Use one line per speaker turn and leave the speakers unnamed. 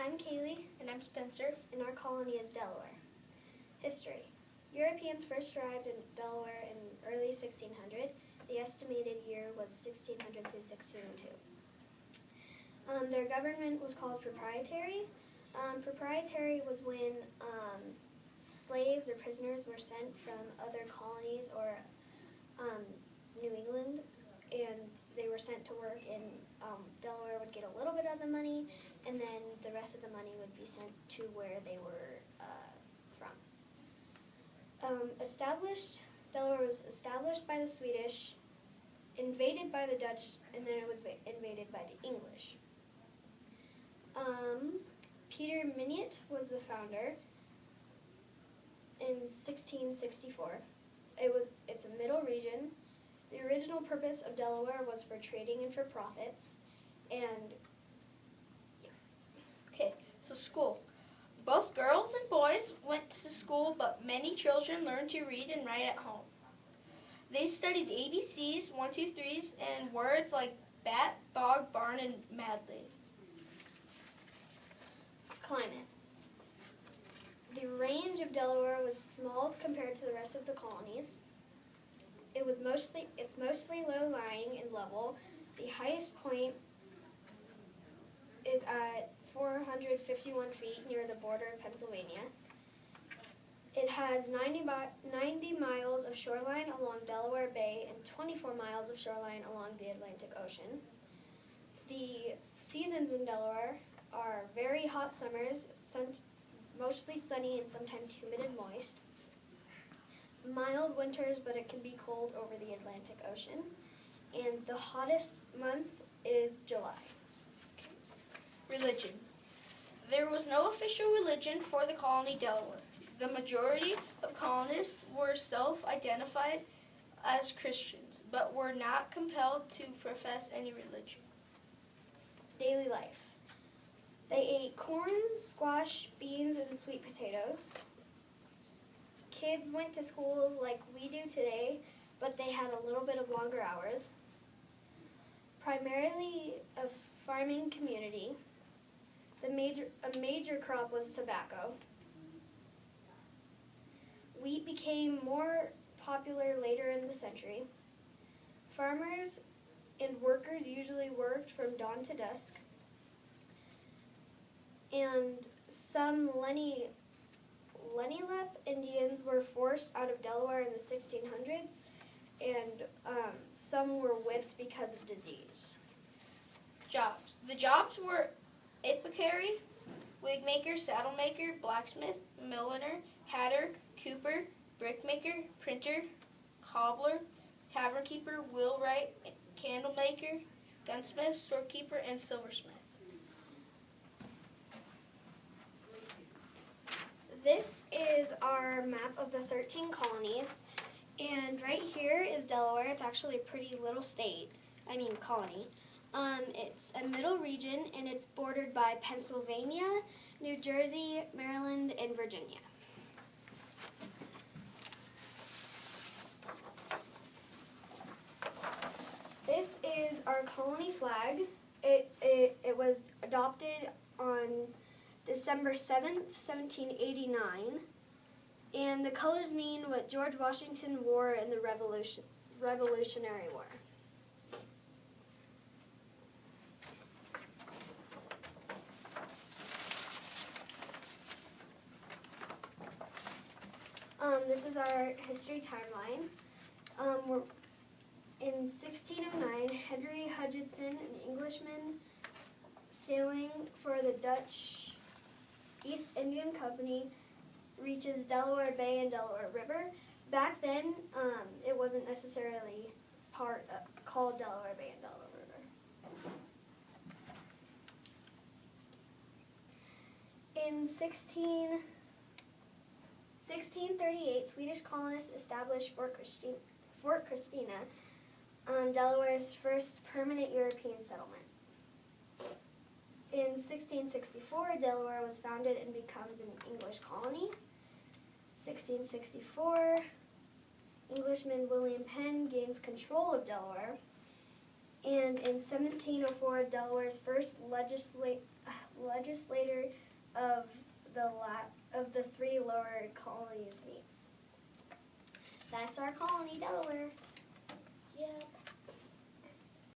I'm Kaylee.
And I'm Spencer.
And our colony is Delaware. History. Europeans first arrived in Delaware in early 1600. The estimated year was 1600 through 1602. Their government was called proprietary. Proprietary was when slaves or prisoners were sent from other colonies or New England, and they were sent to work in Delaware. Would get a little bit of the money, and then the rest of the money would be sent to where they were from. Delaware was established by the Swedish, invaded by the Dutch, and then it was invaded by the English. Peter Miniot was the founder in 1664. It's a middle region. The original purpose of Delaware was for trading and for profits, and
Okay, so school. Both girls and boys went to school, but many children learned to read and write at home. They studied ABCs, 1, 2, 3s, and words like bat, bog, barn, and madly.
climate. The range of Delaware was small compared to the rest of the colonies. It's mostly low-lying and level. The highest point is at 451 feet near the border of Pennsylvania. It has 90 miles of shoreline along Delaware Bay and 24 miles of shoreline along the Atlantic Ocean. The seasons in Delaware are very hot summers, mostly sunny and sometimes humid and moist. Mild winters, but it can be cold over the Atlantic Ocean. And the hottest month is July.
Religion. There was no official religion for the colony Delaware. The majority of colonists were self-identified as Christians, but were not compelled to profess any religion.
Daily life. They ate corn, squash, beans, and sweet potatoes. Kids went to school like we do today, but they had a little bit of longer hours. Primarily a farming community. A major crop was tobacco. Wheat became more popular later in the century. Farmers and workers usually worked from dawn to dusk. And some Lenni Lenape Indians were forced out of Delaware in the 1600s, and some were whipped because of disease.
Jobs. The jobs were apothecary, wig maker, saddle maker, blacksmith, milliner, hatter, cooper, brickmaker, printer, cobbler, tavern keeper, wheelwright, candle maker, gunsmith, storekeeper, and silversmith.
This is our map of the 13 colonies, and right here is Delaware. It's actually a pretty little colony. It's a middle region, and it's bordered by Pennsylvania, New Jersey, Maryland, and Virginia. This is our colony flag. It was adopted on December 7th, 1789, and the colors mean what George Washington wore in the Revolutionary War. This is our history timeline. In 1609, Henry Hutchinson, an Englishman sailing for the Dutch East Indian Company, reaches Delaware Bay and Delaware River. Back then, it wasn't necessarily called Delaware Bay and Delaware River. In 1638, Swedish colonists established Fort Christina, Delaware's first permanent European settlement. In 1664, Delaware was founded and becomes an English colony. 1664, Englishman William Penn gains control of Delaware. And in 1704, Delaware's first legislator of the three lower colonies meets. That's our colony, Delaware.